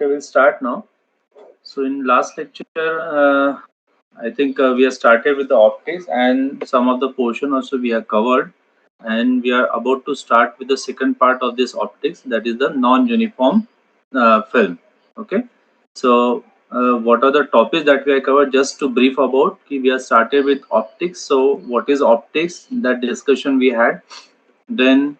Okay, we'll start now. So in last lecture, I think we have started with the optics and some of the portion also we have covered, and we are about to start with the second part of this optics, that is the non-uniform film. Okay, so what are the topics that we have covered? Just to brief about, we have started with optics. So what is optics? That discussion we had. Then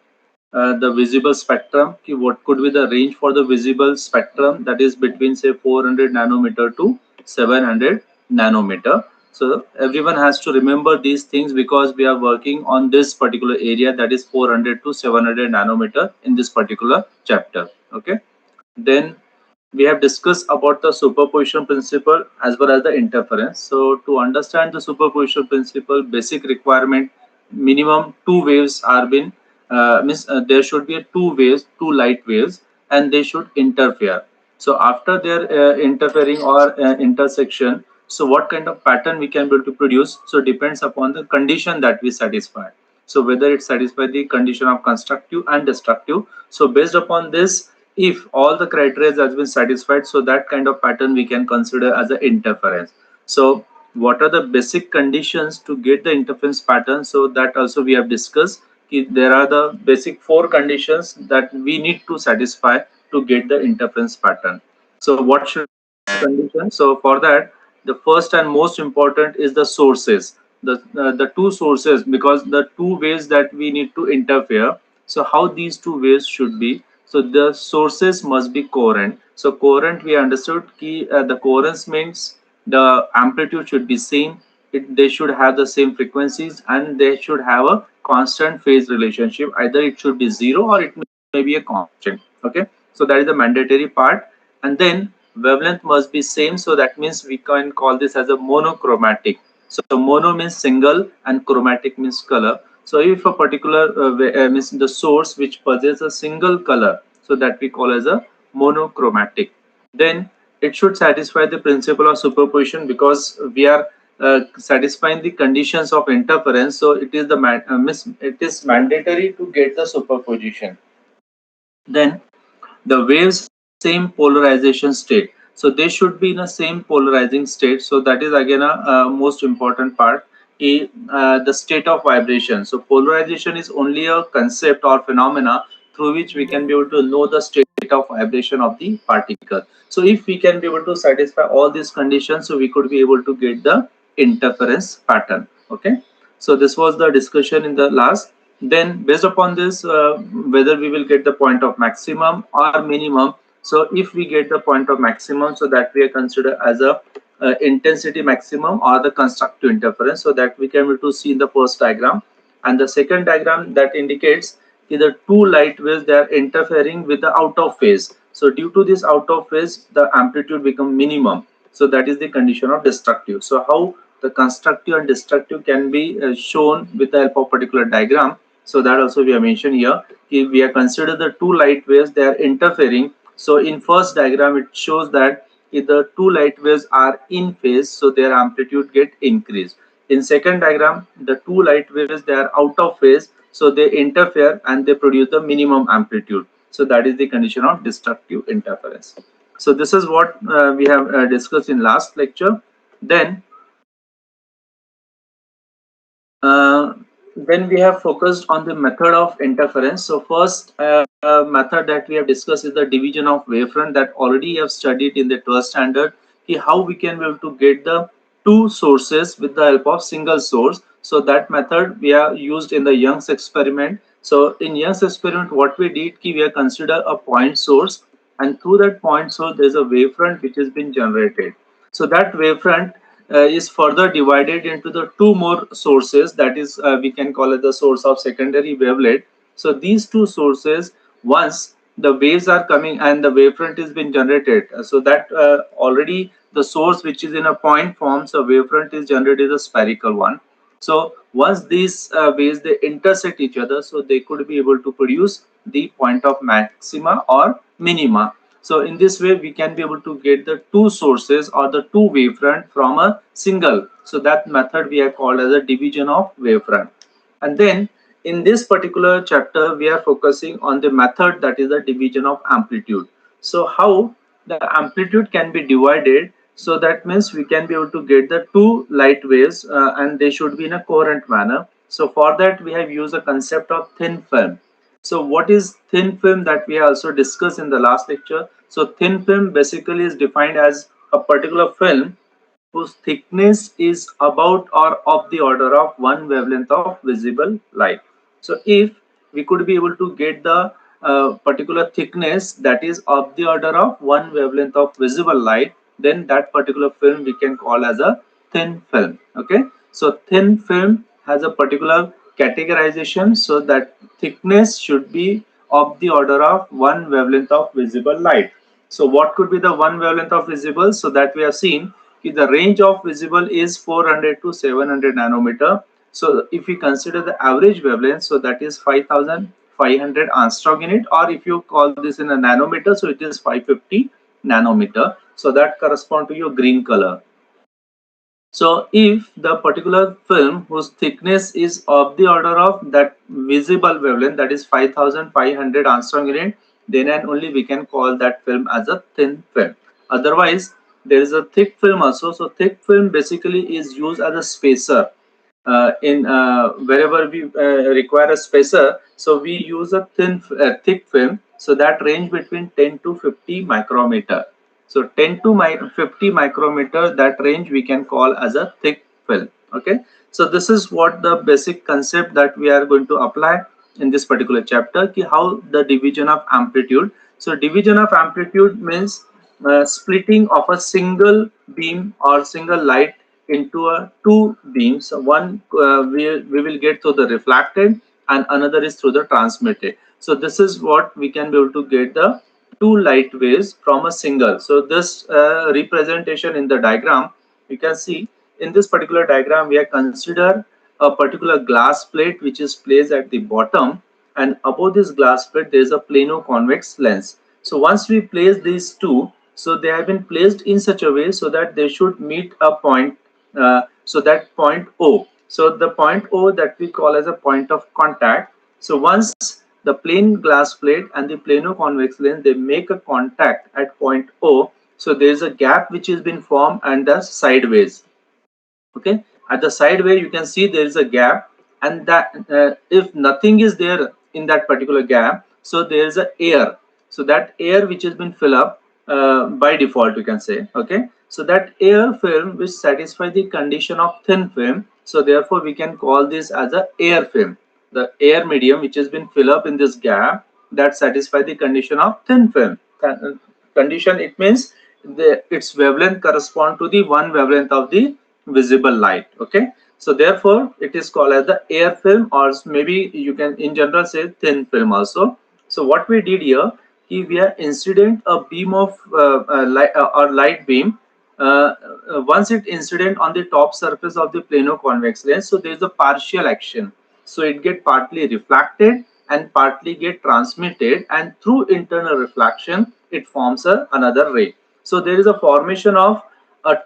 the visible spectrum, what could be the range for the visible spectrum, that is between say 400 nanometer to 700 nanometer. So everyone has to remember these things because we are working on this particular area, that is 400 to 700 nanometer in this particular chapter. Okay, then we have discussed about the superposition principle as well as the interference. So to understand the superposition principle, basic requirement, minimum two waves are been there should be a two waves, two light waves, and they should interfere. So after their interfering or intersection, so what kind of pattern we can be able to produce? So depends upon the condition that we satisfy. So whether it satisfies the condition of constructive and destructive. So based upon this, if all the criteria has been satisfied, so that kind of pattern we can consider as an interference. So what are the basic conditions to get the interference pattern? So that also we have discussed. There are the basic four conditions that we need to satisfy to get the interference pattern. So what should be the condition? So for that, the first and most important is the sources. The two sources, because the two ways that we need to interfere. So how these two ways should be? So the sources must be coherent. So coherent, we understood the coherence means the amplitude should be same. They should have the same frequencies and they should have a constant phase relationship. Either it should be zero or it may be a constant. Okay, so that is the mandatory part. And then wavelength must be same. So that means we can call this as a monochromatic. So mono means single and chromatic means color. So if a particular means the source which possesses a single color, so that we call as a monochromatic, then it should satisfy the principle of superposition because we are satisfying the conditions of interference. So it is it is mandatory to get the superposition. Then the waves same polarization state, so they should be in a same polarizing state. So that is again a most important part. The state of vibration, so polarization is only a concept or phenomena through which we can be able to know the state of vibration of the particle. So if we can be able to satisfy all these conditions, so we could be able to get the interference pattern. Okay, so this was the discussion in the last. Then based upon this, whether we will get the point of maximum or minimum. So if we get the point of maximum, so that we are considered as a intensity maximum or the constructive interference. So that we can be able to see in the first diagram, and the second diagram that indicates either two light waves, they are interfering with the out of phase. So due to this out of phase, the amplitude become minimum. So that is the condition of destructive. So how the constructive and destructive can be shown with the help of particular diagram. So that also we have mentioned here. If we are consider the two light waves, they are interfering. So in first diagram, it shows that if the two light waves are in phase, so their amplitude get increased. In second diagram, the two light waves, they are out of phase, so they interfere and they produce the minimum amplitude. So that is the condition of destructive interference. So this is what we have discussed in last lecture. Then when we have focused on the method of interference, so first method that we have discussed is the division of wavefront, that already have studied in the 12th standard. How we can be able to get the two sources with the help of single source. So that method we have used in the Young's experiment. So in Young's experiment, what we did, we have considered a point source, and through that point source there is a wavefront which has been generated. So that wavefront is further divided into the two more sources, that is we can call it the source of secondary wavelet. So these two sources, once the waves are coming and the wavefront is been generated, so that already the source which is in a point forms a wavefront is generated as a spherical one. So once these waves they intersect each other, so they could be able to produce the point of maxima or minima. So in this way, we can be able to get the two sources or the two wavefront from a single. So that method we have called as a division of wavefront. And then in this particular chapter, we are focusing on the method that is the division of amplitude. So how the amplitude can be divided. So that means we can be able to get the two light waves, and they should be in a coherent manner. So for that we have used the concept of thin film. So what is thin film, that we also discussed in the last lecture. So thin film basically is defined as a particular film whose thickness is about or of the order of one wavelength of visible light. So if we could be able to get the particular thickness that is of the order of one wavelength of visible light, then that particular film we can call as a thin film. Okay, so thin film has a particular categorization, so that thickness should be of the order of one wavelength of visible light. So what could be the one wavelength of visible? So that we have seen the range of visible is 400 to 700 nanometer. So if we consider the average wavelength, so that is 5500 angstrom unit, or if you call this in a nanometer, so it is 550 nanometer. So that correspond to your green color. So if the particular film whose thickness is of the order of that visible wavelength, that is 5500 angstrom unit, then and only we can call that film as a thin film. Otherwise, there is a thick film also. So thick film basically is used as a spacer in wherever we require a spacer. So we use a thick film. So that range between 10 to 50 micrometer. So 10 to 50 micrometer, that range we can call as a thick film. Okay. So this is what the basic concept that we are going to apply in this particular chapter. How the division of amplitude. So division of amplitude means splitting of a single beam or single light into two beams. One we will get through the reflected, and another is through the transmitted. So this is what we can be able to get the two light waves from a single. So this representation in the diagram, you can see in this particular diagram we have considered a particular glass plate which is placed at the bottom, and above this glass plate there is a plano convex lens. So once we place these two, so they have been placed in such a way so that they should meet a point, so that point O. So the point O that we call as a point of contact. So once the plain glass plate and the plano convex lens, they make a contact at point O. So there is a gap which has been formed and the sideways. Okay, at the sideway you can see there is a gap, and that if nothing is there in that particular gap, so there is a air. So that air which has been filled up by default, you can say. Okay, so that air film which satisfy the condition of thin film, so therefore we can call this as a air film. The air medium which has been filled up in this gap, that satisfy the condition of thin film. Condition, it means its wavelength correspond to the one wavelength of the visible light. Okay, so therefore it is called as the air film, or maybe you can in general say thin film also. So what we did here, we are incident a beam of light or light beam. Once it incident on the top surface of the plano convex lens, so there is a partial action. So it get partly reflected and partly get transmitted, and through internal reflection it forms another ray. So there is a formation of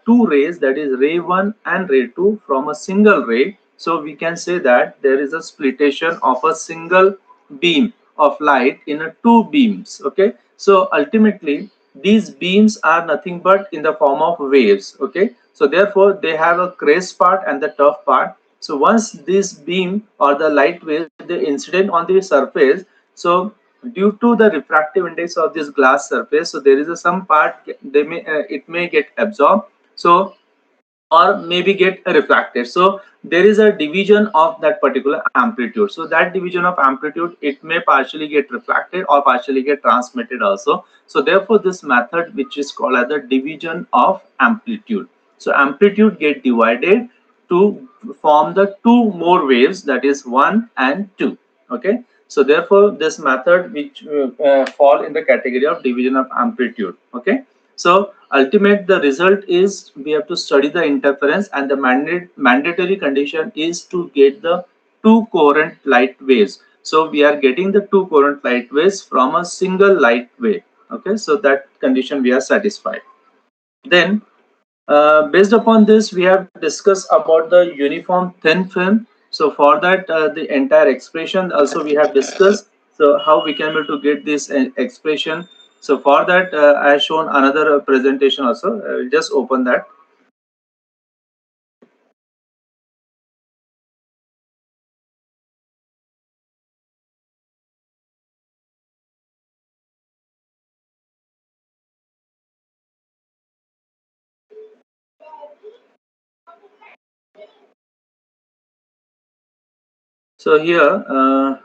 two rays, that is ray 1 and ray 2 from a single ray. So we can say that there is a splitation of a single beam of light in a two beams. Okay, so ultimately these beams are nothing but in the form of waves. Okay, so therefore they have a crest part and the tough part. So once this beam or the light wave they incident on the surface, so due to the refractive index of this glass surface, so there is some part they may it may get absorbed, so or maybe get refracted. So there is a division of that particular amplitude. So that division of amplitude, it may partially get reflected or partially get transmitted also. So therefore this method which is called as the division of amplitude. So amplitude get divided to form the two more waves, that is 1 and 2. Okay, so therefore this method which fall in the category of division of amplitude. Okay, so ultimate the result is we have to study the interference, and the mandatory condition is to get the two coherent light waves. So we are getting the two coherent light waves from a single light wave. Okay, so that condition we are satisfied. Then based upon this, we have discussed about the uniform thin film. So for that, the entire expression also we have discussed. So how we can able to get this expression. So for that, I have shown another presentation also. I will just open that. So here,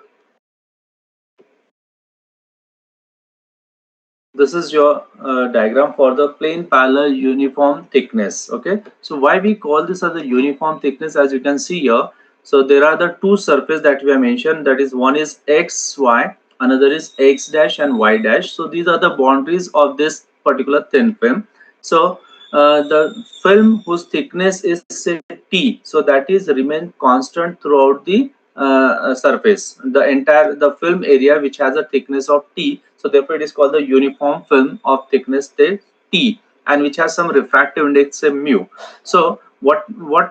this is your diagram for the plane parallel uniform thickness. Okay, so why we call this as a uniform thickness? As you can see here, so there are the two surface that we have mentioned, that is one is xy, another is x dash and y dash. So these are the boundaries of this particular thin film. So the film whose thickness is say t, so that is remain constant throughout the surface, the entire the film area which has a thickness of t, so therefore it is called the uniform film of thickness t, and which has some refractive index say mu. So what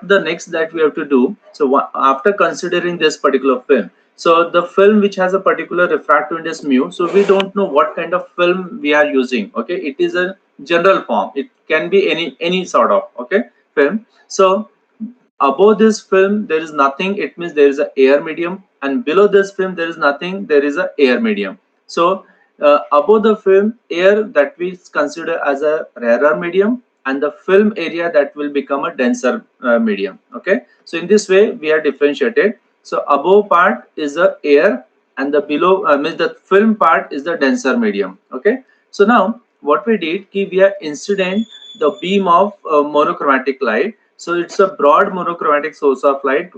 the next that we have to do, so after considering this particular film, so the film which has a particular refractive index mu, so we don't know what kind of film we are using. Okay, it is a general form, it can be any sort of okay film. So above this film there is nothing, it means there is a air medium, and below this film there is nothing, there is a air medium. So above the film air that we consider as a rarer medium, and the film area that will become a denser medium. Okay, so in this way we are differentiated. So above part is the air, and the below means the film part is the denser medium. Okay, so now what we did, we are incident the beam of monochromatic light. So it's a broad monochromatic source of light.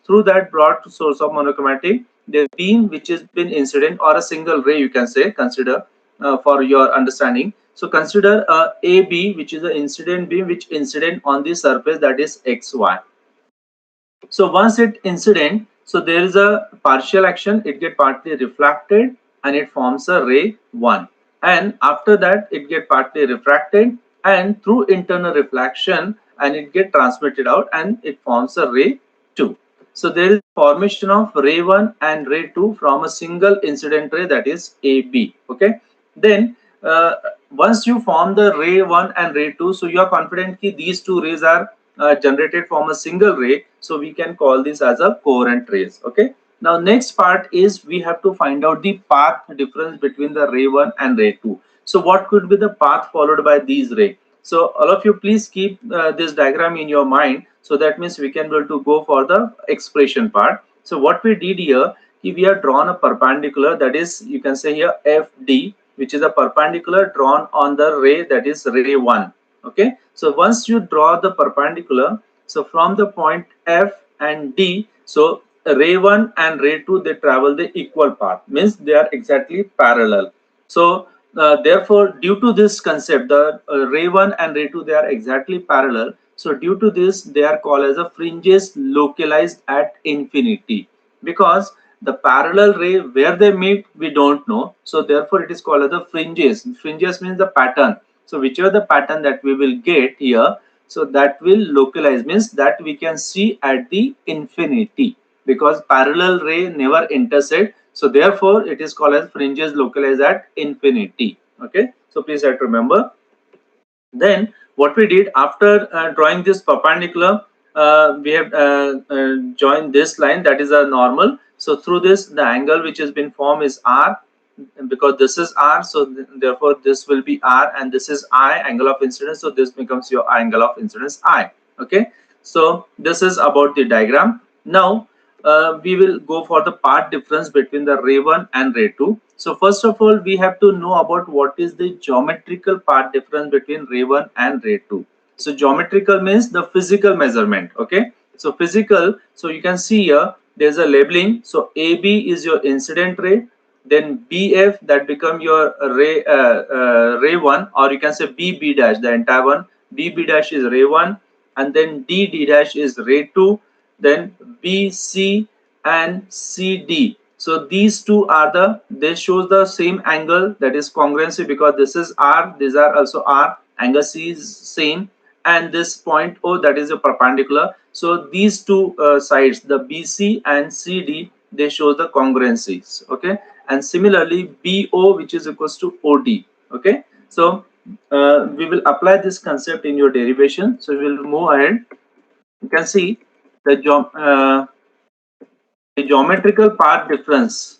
Through that broad source of monochromatic, the beam which has been incident, or a single ray you can say, consider for your understanding. So consider AB, which is the incident beam which incident on the surface, that is XY. So once it incident, so there is a partial action, it get partly reflected and it forms a ray 1, and after that it get partly refracted and through internal reflection, and it get transmitted out and it forms a ray 2. So there is formation of ray 1 and ray 2 from a single incident ray, that is AB. Okay, then once you form the ray 1 and ray 2, so you are confident that these two rays are generated from a single ray, so we can call this as a coherent rays. Okay, now next part is we have to find out the path difference between the ray 1 and ray 2. So what could be the path followed by these rays? So all of you please keep this diagram in your mind, so that means we can be able to go for the expression part. So what we did here, we have drawn a perpendicular, that is you can say here FD, which is a perpendicular drawn on the ray, that is ray 1. Okay, so once you draw the perpendicular, so from the point F and D, so ray 1 and ray 2 they travel the equal path, means they are exactly parallel. So therefore due to this concept, the ray 1 and ray 2 they are exactly parallel, so due to this they are called as a fringes localized at infinity, because the parallel ray where they meet we don't know, so therefore it is called as the fringes. Fringes means the pattern, so whichever the pattern that we will get here, so that will localize, means that we can see at the infinity, because parallel ray never intersect, so therefore it is called as fringes localized at infinity. Okay, so please have to remember. Then what we did after drawing this perpendicular, we have joined this line, that is a normal. So through this the angle which has been formed is R, because this is R, so therefore this will be R, and this is I, angle of incidence, so this becomes your angle of incidence I. Okay, so this is about the diagram. Now we will go for the part difference between the ray 1 and ray 2. So first of all we have to know about what is the geometrical part difference between ray 1 and ray 2. So geometrical means the physical measurement. Okay, so physical, so you can see here there's a labeling. So AB is your incident ray, then BF that become your ray 1, or you can say BB dash, the entire one. BB dash is ray 1, and then DD dash is ray 2, then BC and CD. So these two are the, they shows the same angle, that is congruency, because this is R, these are also R, angle C is same, and this point O, that is a perpendicular. So these two sides, the BC and CD, they show the congruencies. Okay, and similarly BO, which is equals to OD. Okay, so we will apply this concept in your derivation. So we will move ahead. You can see the the geometrical path difference.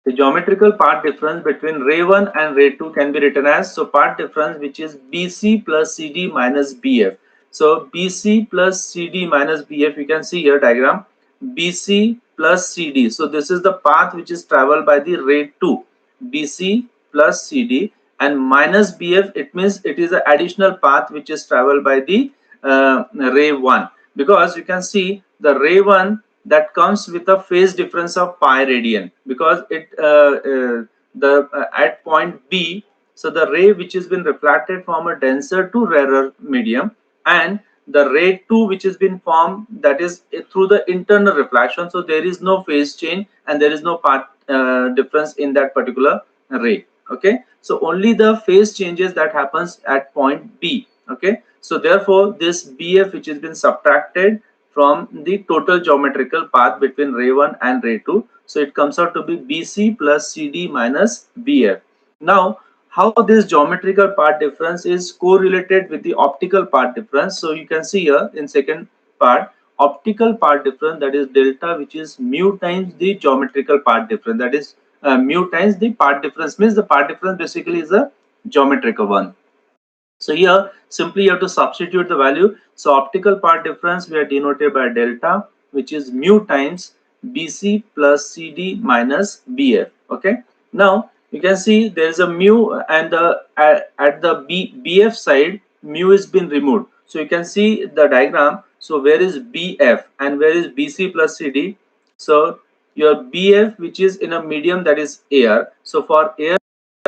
The geometrical path difference between ray 1 and ray 2 can be written as, so path difference which is BC plus CD minus BF. So BC plus CD minus BF, you can see here diagram, BC plus CD. So this is the path which is traveled by the ray 2, BC plus CD, and minus BF, it means it is an additional path which is traveled by the ray 1, because you can see the ray 1 that comes with a phase difference of pi radian, because it at point B, so the ray which has been reflected from a denser to rarer medium, and the ray 2 which has been formed, that is through the internal reflection, so there is no phase change and there is no path difference in that particular ray. Okay, so only the phase changes that happens at point B. Okay, so therefore this BF which has been subtracted from the total geometrical path between ray 1 and ray 2, so it comes out to be BC plus CD minus BF. Now how this geometrical path difference is correlated with the optical path difference, so you can see here in second part, optical path difference, that is delta, which is mu times the geometrical path difference, that is mu times the path difference, means the path difference basically is a geometrical one. So here simply you have to substitute the value. So optical path difference we are denoted by delta, which is mu times BC plus CD minus BF. Okay. Now you can see there is a mu, and at the BF side mu is been removed. So you can see the diagram. So where is BF and where is BC plus CD? So your BF, which is in a medium, that is air. So for air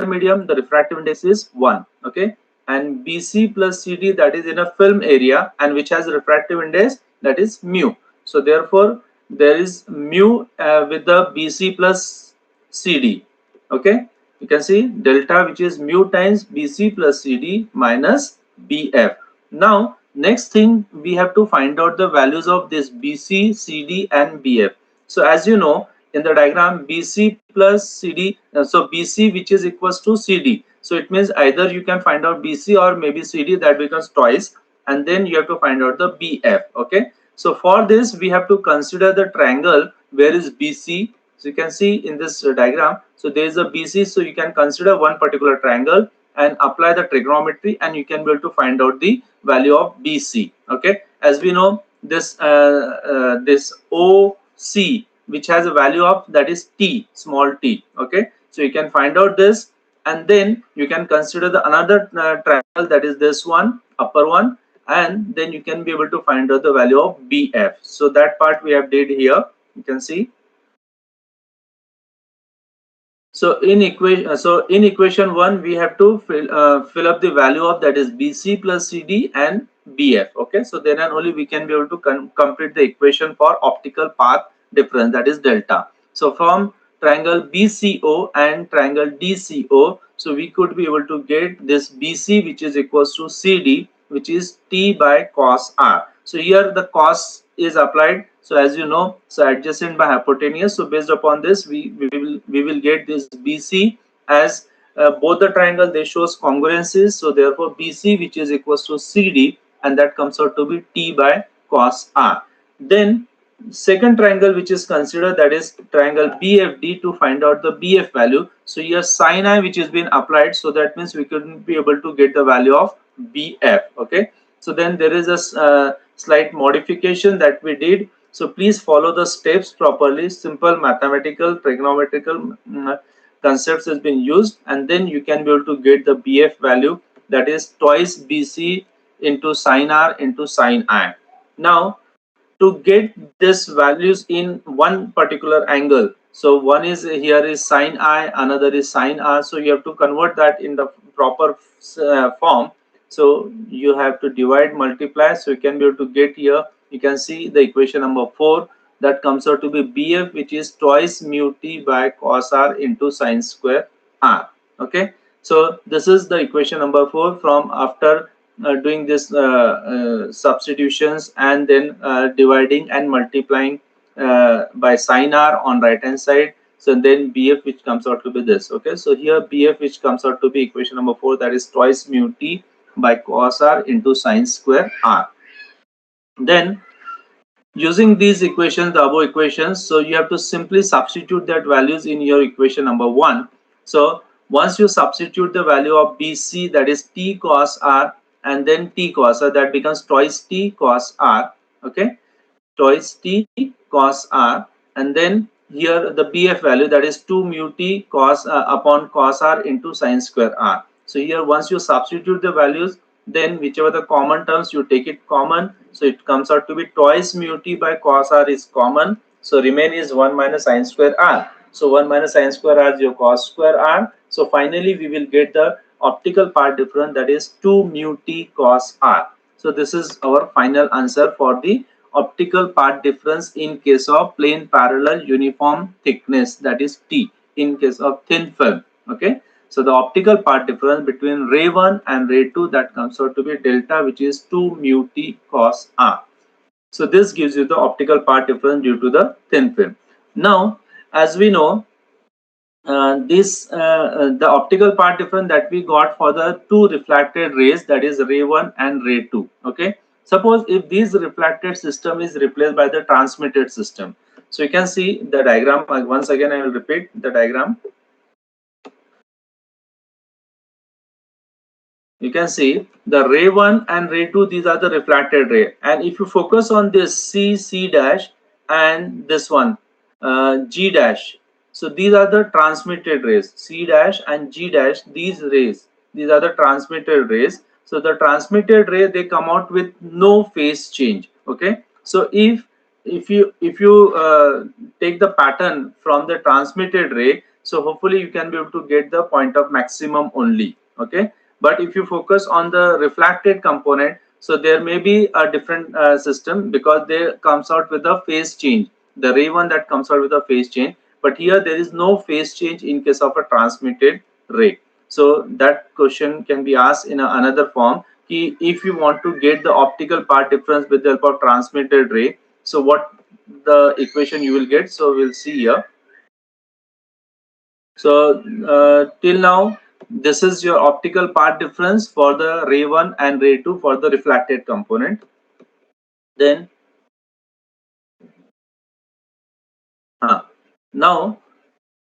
medium, the refractive index is 1. Okay, and BC plus CD, that is in a film area and which has a refractive index, that is mu. So therefore there is mu with the BC plus CD. Okay, you can see delta, which is mu times BC plus CD minus BF. Now next thing, we have to find out the values of this BC, CD and BF. So as you know, in the diagram, BC plus CD, so BC which is equals to CD, so it means either you can find out BC or maybe CD, that becomes twice, and then you have to find out the BF. Okay, so for this we have to consider the triangle where is BC. So you can see in this diagram, so there is a BC, so you can consider one particular triangle and apply the trigonometry, and you can be able to find out the value of BC. Okay, as we know, this this OC, which has a value of, that is T, small t. Okay, so you can find out this, and then you can consider the another triangle, that is this one, upper one, and then you can be able to find out the value of BF. So that part we have did here, you can see. So in equation 1 we have to fill up the value of, that is BC plus CD and BF. Okay, so then and only we can be able to complete the equation for optical path difference, that is delta. So from triangle BCO and triangle DCO, so we could be able to get this BC, which is equals to CD, which is T by cos R. So here the cos is applied, so as you know, so adjacent by hypotenuse. So based upon this, we will get this BC as both the triangle, they shows congruencies. So therefore BC, which is equals to CD, and that comes out to be T by cos R. Then second triangle which is considered, that is triangle BFD, to find out the BF value. So here sin I which is been applied, so that means we couldn't be able to get the value of BF. Okay, so then there is a slight modification that we did. So please follow the steps properly. Simple mathematical trigonometrical concepts has been used, and then you can be able to get the BF value, that is twice BC into sin R into sin I. Now to get this values in one particular angle, so one is here is sin I, another is sin R, so you have to convert that in the proper form. So you have to divide, multiply, so you can be able to get here, you can see the equation number 4, that comes out to be BF, which is twice mu T by cos R into sin square R. Okay, so this is the equation number 4 from after doing this substitutions, and then dividing and multiplying by sin R on right hand side, So then BF which comes out to be this. Okay, so here BF which comes out to be equation number 4, that is twice mu t by cos r into sine square r. Then using these equations, the above equations, so you have to simply substitute that values in your equation number 1. So once you substitute the value of BC, that is t cos r, and then t cos r, that becomes twice t cos r. Okay, twice t cos r, and then here the BF value, that is 2 mu t cos upon cos r into sine square r. So here once you substitute the values, then whichever the common terms you take it common, so it comes out to be twice mu t by cos r is common, so remain is 1 minus sine square r. So 1 minus sine square r is your cos square r. So finally we will get the optical part difference, that is 2 mu t cos r. So this is our final answer for the optical part difference in case of plane parallel uniform thickness, that is T, in case of thin film. Okay, so the optical part difference between ray 1 and ray 2, that comes out to be delta, which is 2 mu t cos r. So this gives you the optical part difference due to the thin film. Now as we know, the optical part difference that we got for the two refracted rays, that is ray 1 and ray 2. Okay, suppose if this reflected system is replaced by the transmitted system, so you can see the diagram. Once again I will repeat the diagram. You can see the ray 1 and ray 2, these are the refracted ray, and if you focus on this C dash and this one G dash, so these are the transmitted rays, C dash and G dash, these rays, these are the transmitted rays. So the transmitted ray, they come out with no phase change. Okay, so if you take the pattern from the transmitted ray, so hopefully you can be able to get the point of maximum only. Okay, but if you focus on the refracted component, so there may be a different system, because they comes out with a phase change, the ray 1 that comes out with a phase change, but here there is no phase change in case of a transmitted ray. So that question can be asked in another form, if you want to get the optical part difference with the help of transmitted ray, so what the equation you will get, so we'll see here. So till now this is your optical part difference for the ray 1 and ray 2 for the refracted component. Then now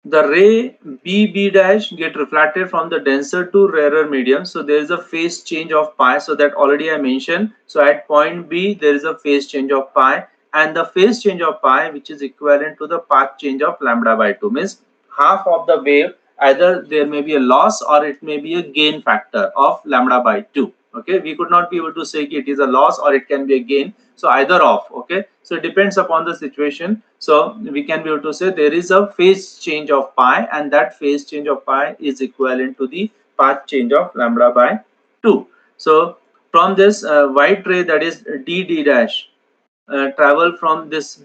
the ray BB dash get refracted from the denser to rarer medium, so there is a phase change of pi, so that already I mentioned. So at point B there is a phase change of pi, and the phase change of pi, which is equivalent to the path change of lambda by 2, means half of the wave, either there may be a loss or it may be a gain factor of lambda by 2. Okay, we could not be able to say it is a loss or it can be a gain, so either of. Okay, so it depends upon the situation. So we can be able to say there is a phase change of pi, and that phase change of pi is equivalent to the path change of lambda by 2. So from this white ray, that is DD dash, travel from this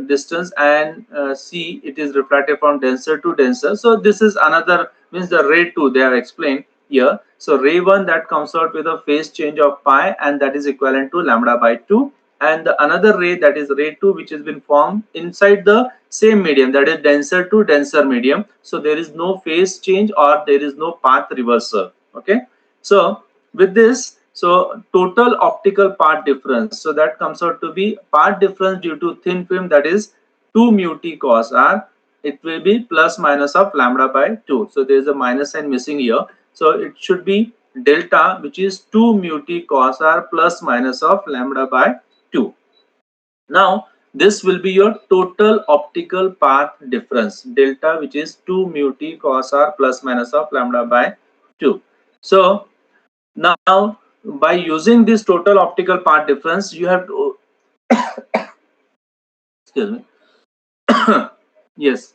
distance, and see it is refracted from denser to denser. So this is another, means the ray 2 they have explained here. So ray 1 that comes out with a phase change of pi, and that is equivalent to lambda by 2, and the another ray, that is ray 2, which has been formed inside the same medium, that is denser to denser medium. So there is no phase change or there is no path reversal. Okay, so with this, so total optical part difference, so that comes out to be part difference due to thin film, that is 2 mu t cos r. It will be plus minus of lambda by 2. So there is a minus sign missing here. So it should be delta, which is 2 mu t cos r plus minus of lambda by 2. Now this will be your total optical path difference, delta, which is 2 mu t cos r plus minus of lambda by 2. So now by using this total optical part difference, you have to excuse me yes,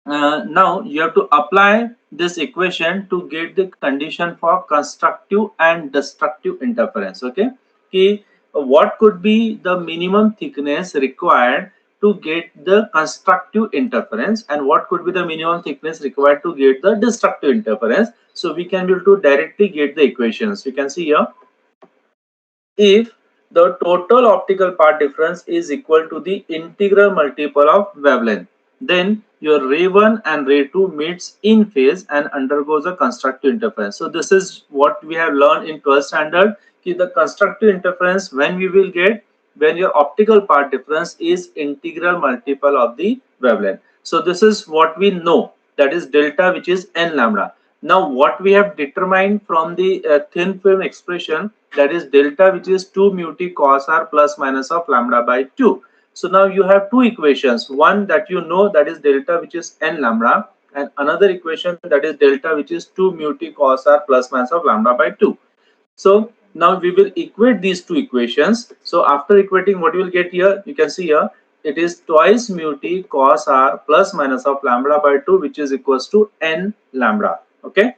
now you have to apply this equation to get the condition for constructive and destructive interference. Okay, what could be the minimum thickness required to get the constructive interference, and what could be the minimum thickness required to get the destructive interference. So we can be able to directly get the equations. You can see here, if the total optical part difference is equal to the integral multiple of wavelength. then your ray 1 and ray 2 meets in phase and undergoes a constructive interference. So this is what we have learned in 12th standard. The constructive interference when we will get when your optical path difference is integral multiple of the wavelength. So this is what we know, that is delta, which is n lambda. Now what we have determined from the thin film expression, that is delta, which is 2 mu t cos r plus minus of lambda by 2. So now you have two equations, one that you know, that is delta, which is n lambda, and another equation that is delta, which is 2 mu t cos r plus minus of lambda by 2. So now we will equate these two equations. So after equating, what you will get here, you can see here, it is twice mu t cos r plus minus of lambda by 2, which is equals to n lambda. Okay.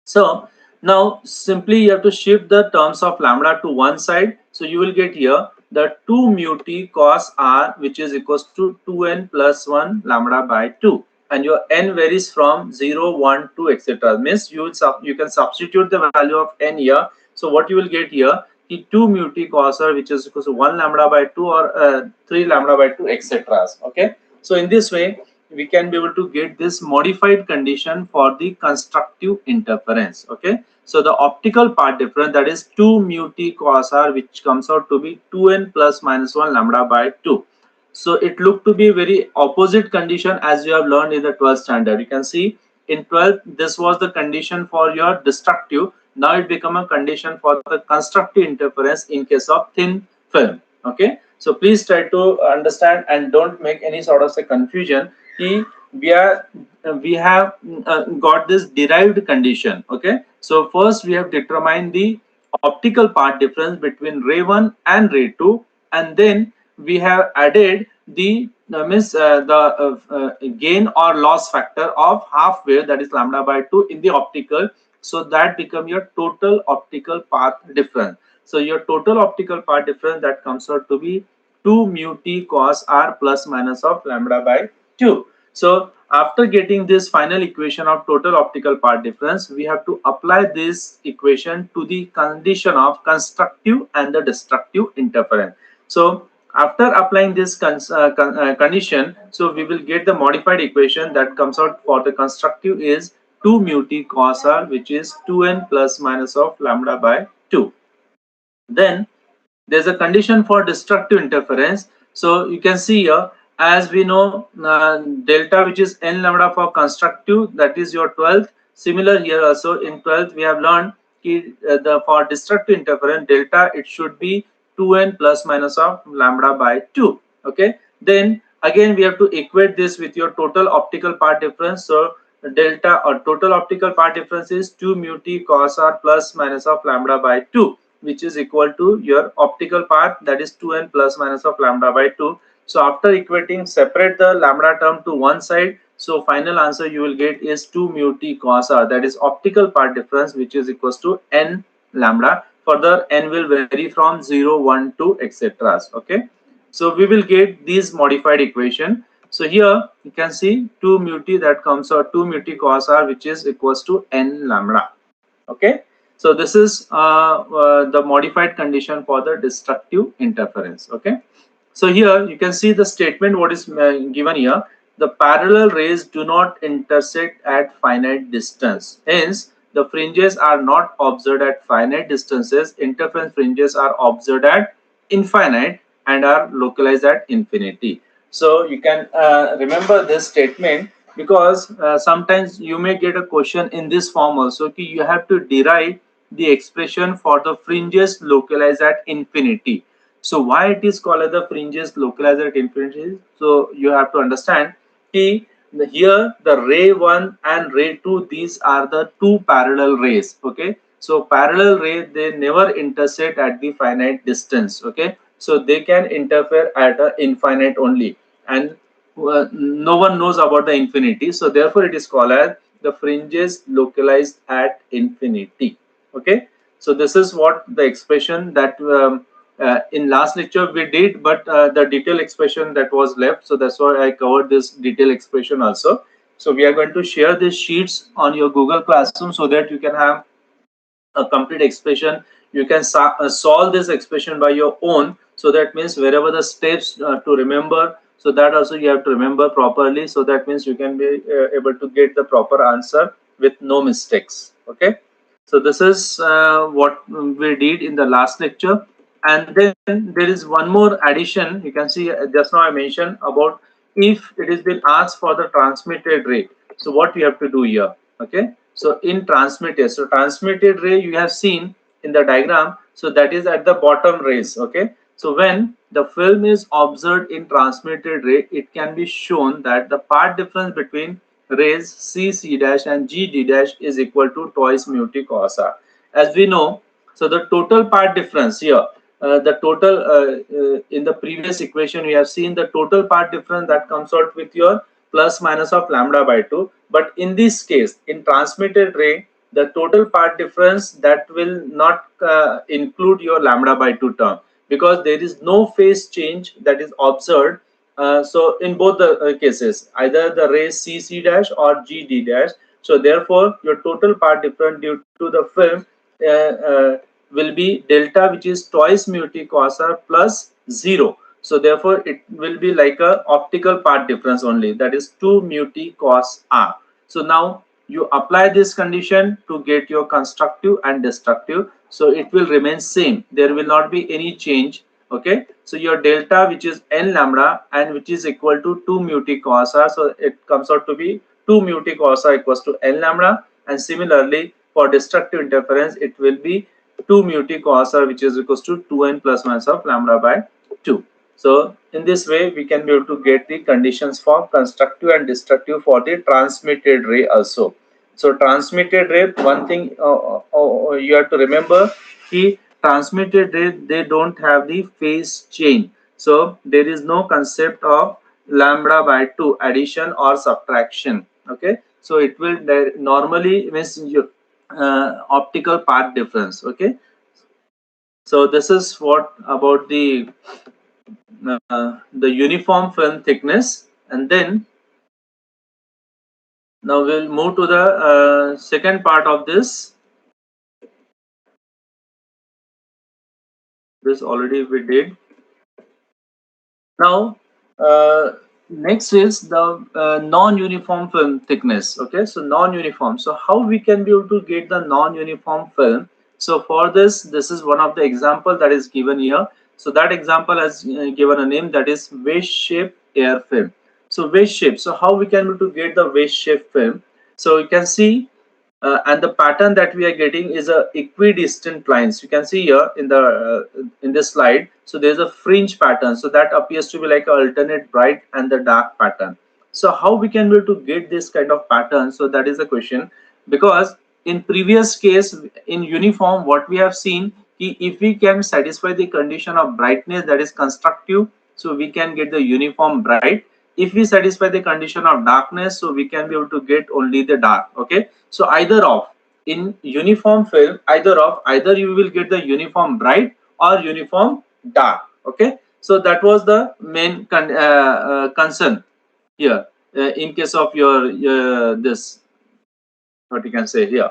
So now simply you have to shift the terms of lambda to one side. So you will get here the 2 mu t cos r, which is equals to 2n plus 1 lambda by 2. And your n varies from 0, 1, 2, etc. Means you can substitute the value of n here. So what you will get here, the 2 mu t cos r, which is equals to 1 lambda by 2 or 3 lambda by 2, etc. Okay. So in this way, we can be able to get this modified condition for the constructive interference. Okay. So the optical path difference, that is 2 mu t cos r, which comes out to be 2n plus minus 1 lambda by 2. So it looked to be very opposite condition as you have learned in the 12th standard. You can see in 12th this was the condition for your destructive. Now it become a condition for the constructive interference in case of thin film. Okay. So please try to understand and don't make any sort of confusion. We have got this derived condition. Okay. So first we have determined the optical path difference between ray 1 and ray 2, and then we have added the gain or loss factor of half wave, that is lambda by 2 in the optical. So that become your total optical path difference. So your total optical path difference, that comes out to be 2 mu t cos r plus minus of lambda by 2. So after getting this final equation of total optical path difference, we have to apply this equation to the condition of constructive and the destructive interference. So after applying this condition, so we will get the modified equation that comes out for the constructive is 2 mu t cos r, which is 2n plus minus of lambda by 2. Then there's a condition for destructive interference. So you can see here, as we know, delta, which is n lambda for constructive, that is your 12th. Similar here also in 12th we have learned for destructive interference, delta, it should be 2n plus minus of lambda by 2. Okay. Then again we have to equate this with your total optical path difference. So delta or total optical path difference is 2 mu t cos r plus minus of lambda by 2, which is equal to your optical path, that is 2n plus minus of lambda by 2. So after equating, separate the lambda term to one side. So final answer you will get is 2 mu t cos r, that is optical path difference, which is equals to n lambda. Further, n will vary from 0, 1, 2, etc. Okay. So we will get this modified equation. So here you can see 2 mu t, that comes out 2 mu t cos r, which is equals to n lambda. Okay. So this is the modified condition for the destructive interference. Okay. So here you can see the statement what is given here. The parallel rays do not intersect at finite distance. Hence, the fringes are not observed at finite distances. Interference fringes are observed at infinite and are localized at infinity. So you can remember this statement, because sometimes you may get a question in this form also. You have to derive the expression for the fringes localized at infinity. So why it is called as the fringes localized at infinity? So you have to understand here the ray 1 and ray 2, these are the two parallel rays. Okay. So parallel ray, they never intersect at the finite distance. Okay. So they can interfere at an infinite only, and no one knows about the infinity. So therefore it is called as the fringes localized at infinity. Okay. So this is what the expression that in last lecture we did, but the detailed expression that was left, so that's why I covered this detailed expression also. So we are going to share these sheets on your Google Classroom so that you can have a complete expression. You can solve this expression by your own. So that means wherever the steps to remember, So that also you have to remember properly. So that means you can be able to get the proper answer with no mistakes. Okay. So this is what we did in the last lecture. And then there is one more addition. You can see just now I mentioned about if it is been asked for the transmitted ray. So what you have to do here. Okay. So in transmitted, so transmitted ray you have seen in the diagram. So that is at the bottom rays. Okay. So when the film is observed in transmitted ray, it can be shown that the path difference between rays C dash and D dash is equal to twice mu t cos r. As we know, so the total path difference here, the total in the previous equation we have seen the total path difference that comes out with your plus minus of lambda by 2. But in this case, in transmitted ray, the total path difference that will not include your lambda by 2 term, because there is no phase change that is observed. So in both the cases, either the ray C dash or D dash. So therefore, your total path difference due to the film will be delta, which is twice mu t cos r plus 0. So therefore, it will be like a optical path difference only, that is 2 mu t cos r. So now you apply this condition to get your constructive and destructive. So it will remain same. There will not be any change. Okay. So your delta, which is n lambda and which is equal to 2 mu t cos r. So it comes out to be 2 mu t cos r equals to n lambda. And similarly, for destructive interference, it will be 2 mu t cos r, which is equals to 2n plus minus of lambda by 2. So in this way, we can be able to get the conditions for constructive and destructive for the transmitted ray also. So transmitted ray, one thing you have to remember, the transmitted ray, they don't have the phase change. So there is no concept of lambda by 2 addition or subtraction. Okay. So it will normally means you, optical path difference. Okay. So this is what about the uniform film thickness. And then now we'll move to the second part of this. This already we did. Now next is the non-uniform film thickness. Okay, so non-uniform. So how we can be able to get the non-uniform film? So for this is one of the example that is given here. So that example has given a name, that is wedge shape air film. So wedge shape. So how we can be able to get the wedge shape film? So you can see and the pattern that we are getting is a equidistant lines. You can see here in this slide. So there's a fringe pattern, so that appears to be like an alternate bright and the dark pattern. So how we can be able to get this kind of pattern? So that is the question, because in previous case in uniform what we have seen, if we can satisfy the condition of brightness, that is constructive, so we can get the uniform bright. If we satisfy the condition of darkness, so we can be able to get only the dark. Okay, so either of, in uniform film, either you will get the uniform bright or uniform dark. Okay, so that was the main concern here in case of your this, what you can say here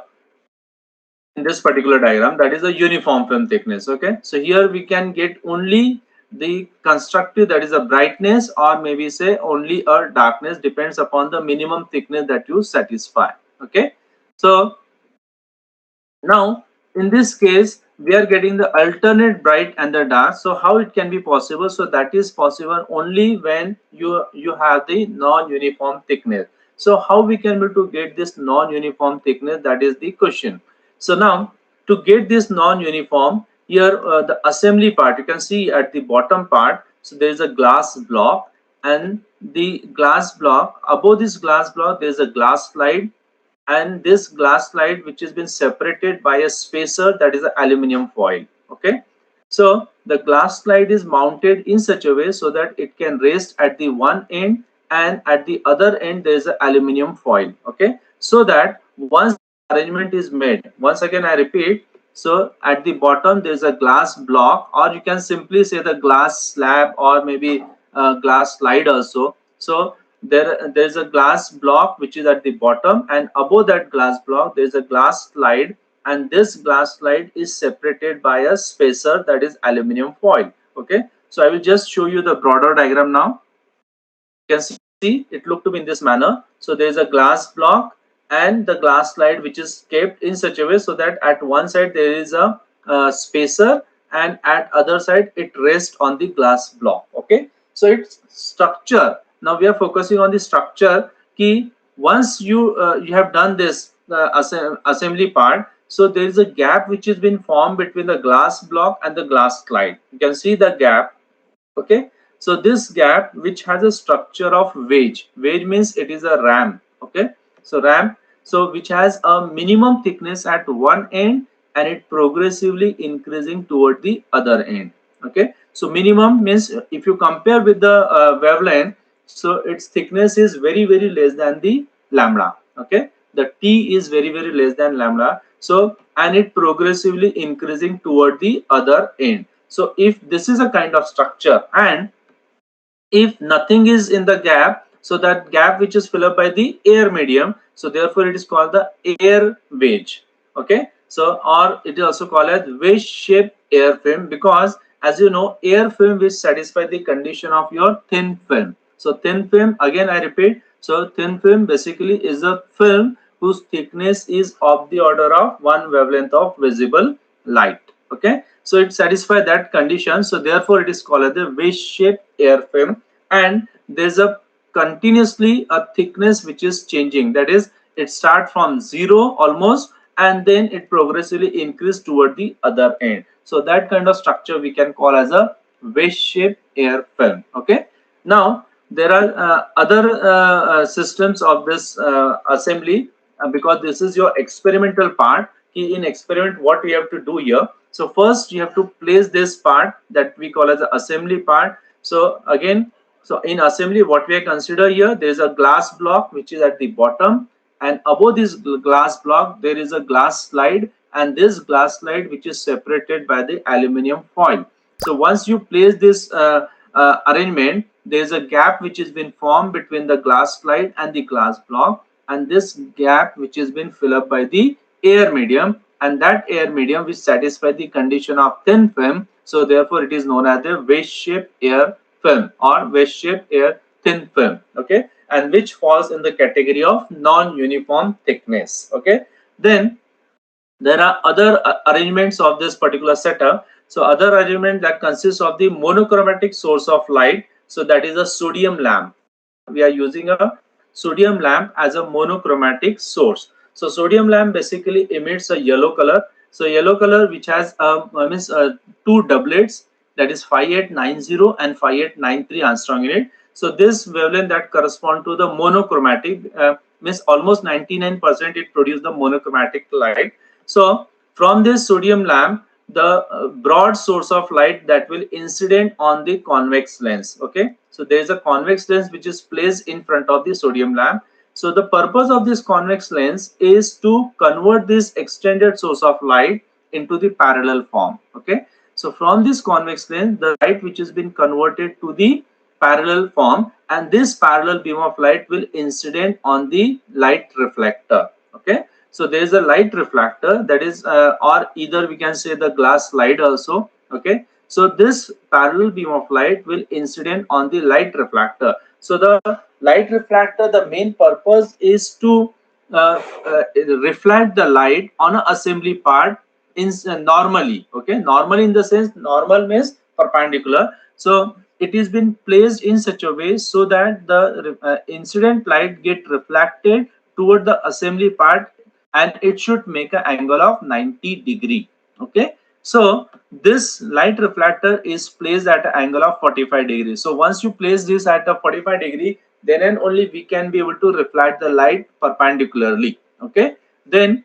in this particular diagram, that is the uniform film thickness. Okay, so here we can get only the constructive, that is a brightness, or maybe say only a darkness, depends upon the minimum thickness that you satisfy. Okay, so now in this case we are getting the alternate bright and the dark. So how it can be possible? So that is possible only when you have the non-uniform thickness. So how we can be able to get this non-uniform thickness, that is the question. So now to get this non-uniform, here the assembly part, you can see at the bottom part, so there is a glass block, and the glass block, above this glass block there is a glass slide, and this glass slide which has been separated by a spacer, that is an aluminum foil. Okay, so the glass slide is mounted in such a way so that it can rest at the one end, and at the other end there is an aluminum foil. Okay, so that once arrangement is made, once again I repeat, so at the bottom there is a glass block, or you can simply say the glass slab, or maybe a glass slide also. So there's a glass block which is at the bottom, and above that glass block there is a glass slide, and this glass slide is separated by a spacer, that is aluminum foil. Okay, so I will just show you the broader diagram now. can see it look to be in this manner. So there is a glass block and the glass slide which is kept in such a way so that at one side there is a spacer and at other side it rests on the glass block. Okay, so its structure, now we are focusing on the structure key. Once you have done this assembly part, so there is a gap which has been formed between the glass block and the glass slide. You can see the gap. Okay, so this gap which has a structure of wedge means it is a ramp. Okay, so ramp, so which has a minimum thickness at one end and it progressively increasing toward the other end. Okay, so minimum means if you compare with the wavelength, so its thickness is very less than the lambda. Okay, the t is very less than lambda, so and it progressively increasing toward the other end. So if this is a kind of structure and if nothing is in the gap, so that gap which is filled up by the air medium, so therefore it is called the air wedge. Okay, so or it is also called as wedge shaped air film, because as you know air film will satisfy the condition of your thin film. So thin film, again I repeat, so thin film basically is a film whose thickness is of the order of one wavelength of visible light. Okay, so it satisfies that condition, so therefore it is called as the wedge shaped air film. And there's a continuously a thickness which is changing, that is it starts from zero almost and then it progressively increase toward the other end. So that kind of structure we can call as a wedge shaped air film. Okay, now there are other systems of this assembly, because this is your experimental part. In experiment what we have to do here, so first you have to place this part that we call as the assembly part. So again, so in assembly what we consider here, there is a glass block which is at the bottom, and above this glass block there is a glass slide, and this glass slide which is separated by the aluminum foil. So once you place this arrangement, there is a gap which has been formed between the glass slide and the glass block, and this gap which has been filled up by the air medium, and that air medium which satisfies the condition of thin film, so therefore it is known as the wedge shaped air film or wedge shaped air thin film. Okay, and which falls in the category of non-uniform thickness. Okay, then there are other arrangements of this particular setup. So other arrangement that consists of the monochromatic source of light, so that is a sodium lamp. We are using a sodium lamp as a monochromatic source. So sodium lamp basically emits a yellow color. So yellow color which has two doublets, that is 5890 and 5893 angstrom in it. So this wavelength that correspond to the monochromatic means almost 99% it produces the monochromatic light. So from this sodium lamp, the broad source of light that will incident on the convex lens. Okay, so there is a convex lens which is placed in front of the sodium lamp. So the purpose of this convex lens is to convert this extended source of light into the parallel form. Okay, so from this convex lens, the light which has been converted to the parallel form, and this parallel beam of light will incident on the light reflector. Okay, so there is a light reflector, that is or either we can say the glass slide also. Okay, so this parallel beam of light will incident on the light reflector. So the light reflector, the main purpose is to reflect the light on an assembly part in normally. Okay, normally in the sense, normal means perpendicular. So it is been placed in such a way so that the incident light get reflected toward the assembly part, and it should make an angle of 90 degree. Okay, so this light reflector is placed at an angle of 45 degrees. So once you place this at a 45 degree, then and only we can be able to reflect the light perpendicularly. Okay, then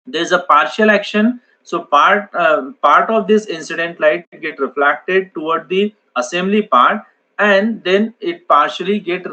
there is a partial action. So part of this incident light get reflected toward the assembly part, and then it partially get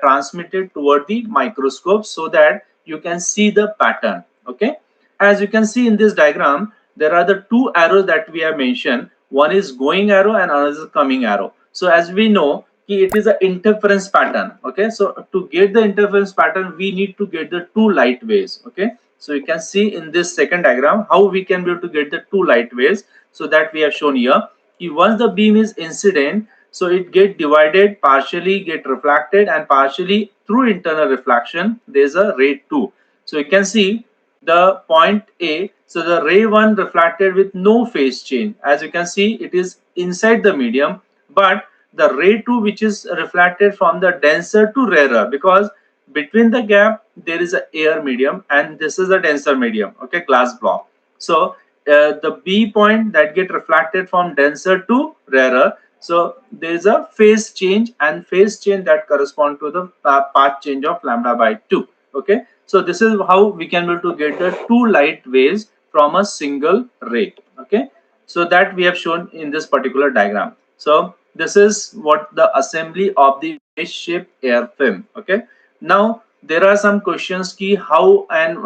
transmitted toward the microscope so that you can see the pattern. Okay, as you can see in this diagram, there are the two arrows that we have mentioned. One is going arrow and another is coming arrow. So as we know, it is an interference pattern. Okay, so to get the interference pattern, we need to get the two light waves. Okay, so you can see in this second diagram how we can be able to get the two light waves. So that we have shown here. Once the beam is incident, So it get divided, partially get reflected, and partially through internal reflection there's a ray 2. So you can see the point A. So the ray 1 reflected with no phase change. As you can see, it is inside the medium, but the ray 2 which is reflected from the denser to rarer, because between the gap there is a air medium and this is a denser medium, okay, glass block. So the B point that get reflected from denser to rarer, so there is a phase change, and phase change that correspond to the path change of lambda by 2. Okay, so this is how we can be able to get the two light waves from a single ray. Okay, so that we have shown in this particular diagram. So this is what the assembly of the phase shift air film. Okay, now there are some questions key how and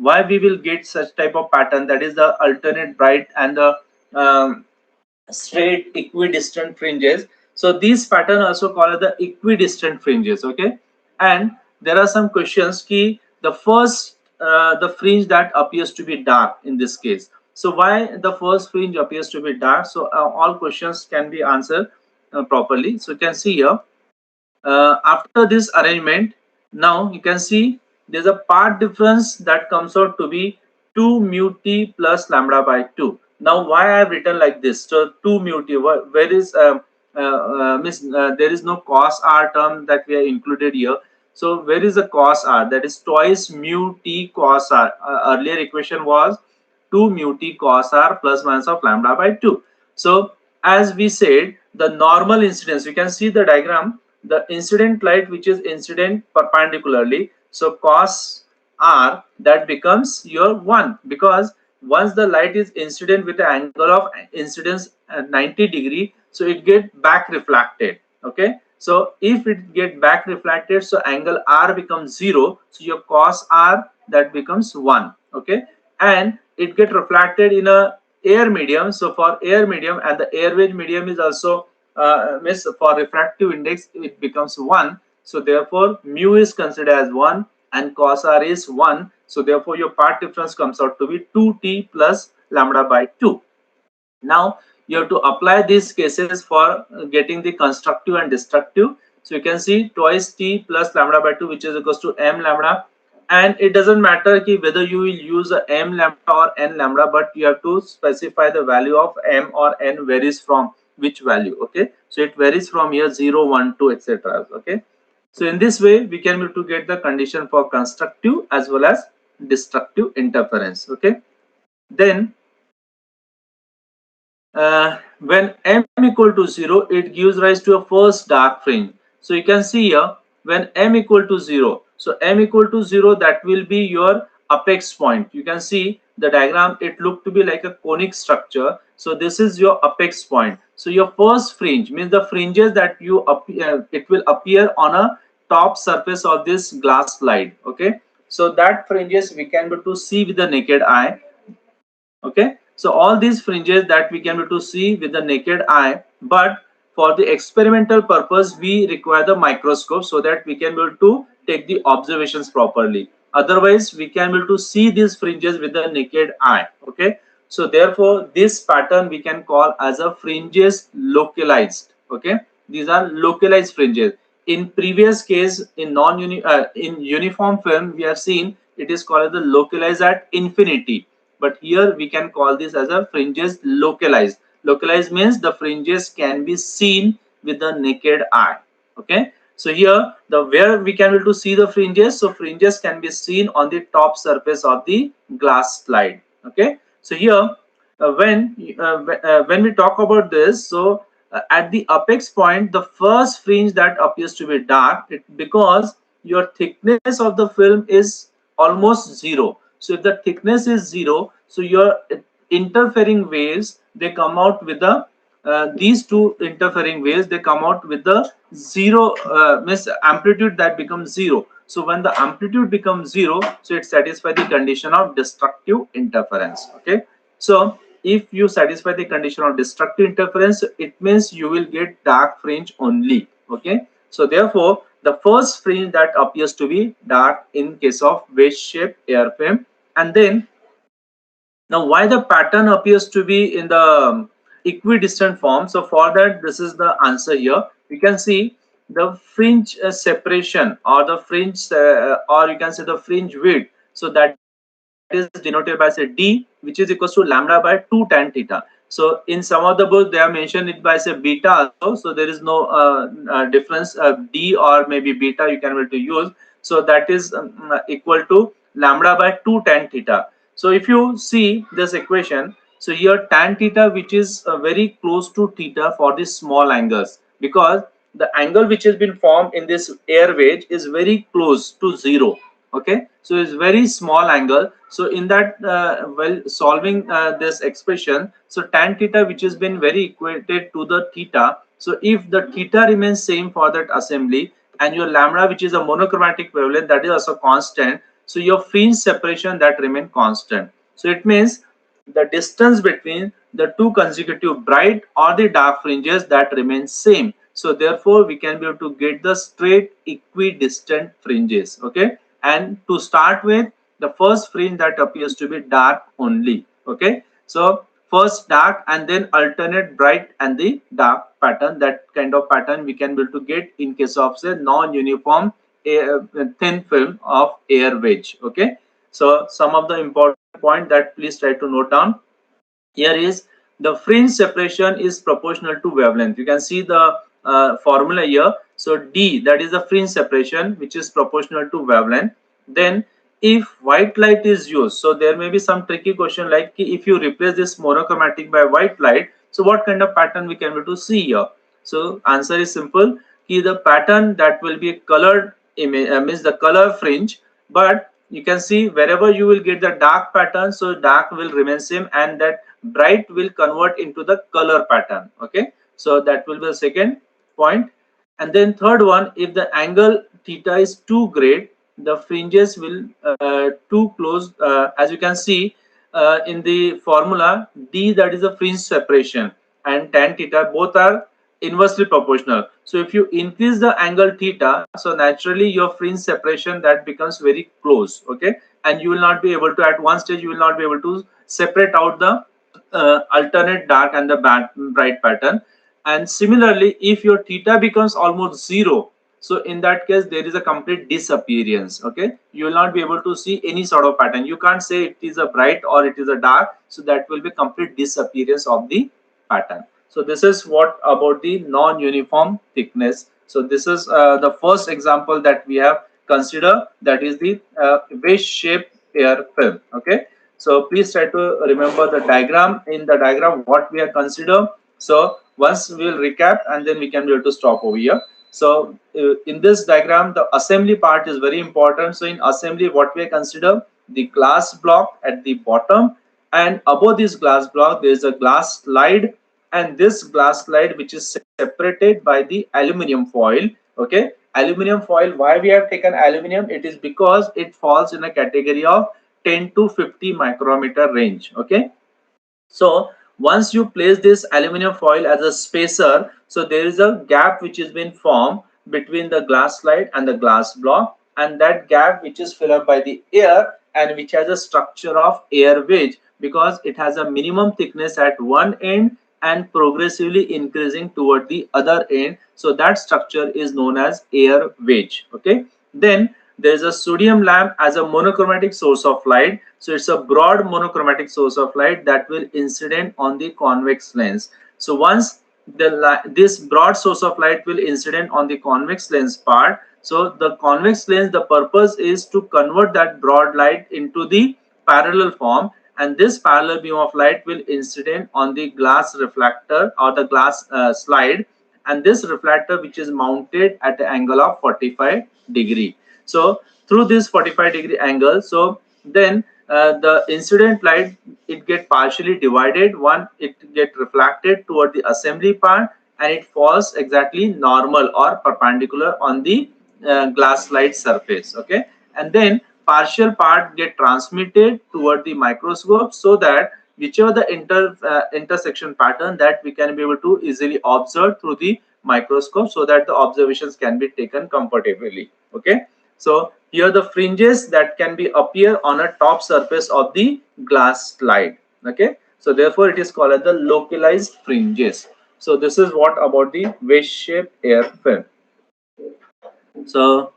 why we will get such type of pattern, that is the alternate bright and the straight equidistant fringes. So these pattern also called the equidistant fringes. Okay, and there are some questions key the first the fringe that appears to be dark in this case. So why the first fringe appears to be dark? So all questions can be answered properly. So you can see here after this arrangement, now you can see there's a part difference that comes out to be 2 mu t plus lambda by 2. Now why I have written like this? So 2 mu t, where is there is no cos r term that we are included here. So where is the cos r? That is twice mu t cos r. Earlier equation was 2 mu t cos r plus minus of lambda by 2. So as we said, the normal incidence, you can see the diagram, the incident light which is incident perpendicularly, so cos r that becomes your 1, because once the light is incident with the angle of incidence at 90 degree, so it get back reflected. Okay, so if it get back reflected, so angle r becomes 0, so your cos r that becomes 1. Okay, and it get reflected in a air medium. So for air medium, and the air wedge medium is also miss for refractive index, it becomes 1. So therefore mu is considered as 1 and cos r is 1. So therefore your part difference comes out to be 2t plus lambda by 2. Now you have to apply these cases for getting the constructive and destructive. So you can see twice t plus lambda by 2, which is equals to m lambda, and it doesn't matter whether you will use a m lambda or n lambda, but you have to specify the value of m or n varies from which value. Okay, so it varies from here 0, 1, 2, etc. Okay, so in this way we can be able to get the condition for constructive as well as destructive interference. Okay, then when m equal to 0, it gives rise to a first dark fringe. So you can see here when m equal to 0, so m equal to 0, that will be your apex point. You can see the diagram, it looked to be like a conic structure. So this is your apex point. So your first fringe means the fringes that you it will appear on a top surface of this glass slide. Okay, so that fringes we can be able to see with the naked eye. Okay, so all these fringes that we can be able to see with the naked eye, but for the experimental purpose we require the microscope so that we can be able to take the observations properly. Otherwise we can be able to see these fringes with the naked eye. Okay, so therefore this pattern we can call as a fringes localized. Okay, these are localized fringes. In previous case, in in uniform film we have seen it is called the localized at infinity, but here we can call this as a fringes localized. Localized means the fringes can be seen with the naked eye. Okay, so here the where we can be able to see the fringes, so fringes can be seen on the top surface of the glass slide. Okay, so here when we talk about this, so at the apex point, the first fringe that appears to be dark, because your thickness of the film is almost 0. So if the thickness is 0, so your interfering waves, they come out with the these two interfering waves, they come out with the 0 means amplitude that becomes 0. So when the amplitude becomes 0, so it satisfies the condition of destructive interference. Okay, so if you satisfy the condition of destructive interference, it means you will get dark fringe only. Okay, so therefore the first fringe that appears to be dark in case of wedge shaped air film. And then now why the pattern appears to be in the equidistant form. So for that, this is the answer here. You can see the fringe separation, or the fringe or you can say the fringe width. So that is denoted by say d, which is equals to lambda by 2 tan theta. So in some of the books they have mentioned it by say beta also, so there is no difference, d or maybe beta you can able to use. So that is equal to lambda by 2 tan theta. So if you see this equation, so here tan theta, which is very close to theta for the small angles, because the angle which has been formed in this air wedge is very close to 0. Okay, so it's very small angle. So in that well, solving this expression, so tan theta, which has been very equated to the theta, so if the theta remains same for that assembly, and your lambda, which is a monochromatic wavelength, that is also constant, so your fringe separation that remain constant. So it means the distance between the two consecutive bright or the dark fringes that remains same. So therefore we can be able to get the straight equidistant fringes. Okay, and to start with, the first fringe that appears to be dark only. Okay, so first dark and then alternate bright and the dark pattern. That kind of pattern we can be able to get in case of say non-uniform thin film of air wedge. Okay, so some of the important point that please try to note down here is the fringe separation is proportional to wavelength. You can see the formula here. So d, that is the fringe separation, which is proportional to wavelength. Then if white light is used, so there may be some tricky question like if you replace this monochromatic by white light, so what kind of pattern we can be able to see here? So answer is simple. The pattern that will be colored image means the color fringe, but you can see wherever you will get the dark pattern, so dark will remain same and that bright will convert into the color pattern. Okay, so that will be the second point. And then third one, if the angle theta is too great, the fringes will too close. As you can see in the formula, d, that is the fringe separation, and tan theta, both are inversely proportional. So if you increase the angle theta, so naturally your fringe separation that becomes very close. Okay, and you will not be able to, at one stage you will not be able to separate out the alternate dark and the bright pattern. And similarly, if your theta becomes almost 0, so in that case there is a complete disappearance. Okay, you will not be able to see any sort of pattern. You can't say it is a bright or it is a dark, so that will be complete disappearance of the pattern. So this is what about the non-uniform thickness. So this is the first example that we have considered, that is the wedge shaped air film. Okay, so please try to remember the diagram. In the diagram what we have considered, so once we will recap and then we can be able to stop over here. So in this diagram the assembly part is very important. So in assembly what we consider, the glass block at the bottom, and above this glass block there is a glass slide, and this glass slide which is separated by the aluminum foil. Okay, aluminum foil, why we have taken aluminum, it is because it falls in a category of 10 to 50 micrometer range. Okay, so once you place this aluminum foil as a spacer, so there is a gap which has been formed between the glass slide and the glass block, and that gap which is filled up by the air and which has a structure of air wedge, because it has a minimum thickness at one end and progressively increasing toward the other end. So that structure is known as air wedge. Okay, then there is a sodium lamp as a monochromatic source of light. So it's a broad monochromatic source of light that will incident on the convex lens. So once this broad source of light will incident on the convex lens part, so the convex lens, the purpose is to convert that broad light into the parallel form, and this parallel beam of light will incident on the glass reflector or the glass slide, and this reflector which is mounted at an angle of 45-degree. So through this 45-degree angle, so then the incident light, it get partially divided. One, it get reflected toward the assembly part and it falls exactly normal or perpendicular on the glass slide surface. Okay, and then partial part get transmitted toward the microscope, so that whichever the intersection pattern that we can be able to easily observe through the microscope, so that the observations can be taken comfortably. Okay, so here the fringes that can be appear on a top surface of the glass slide. Okay, So therefore it is called as the localized fringes. So this is what about the wedge shaped air film. So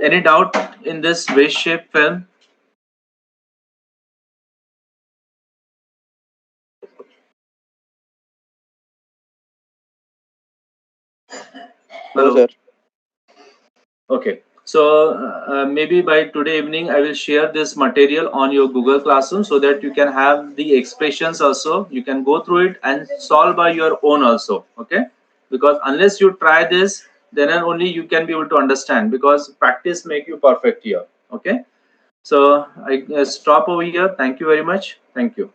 any doubt in this wedge shaped film? No, Hello. sir. Okay. So maybe by today evening, I will share this material on your Google Classroom so that you can have the expressions also. You can go through it and solve by your own also. Okay. Because unless you try this, then only you can be able to understand, because practice make you perfect here. Okay. So I stop over here. Thank you very much. Thank you.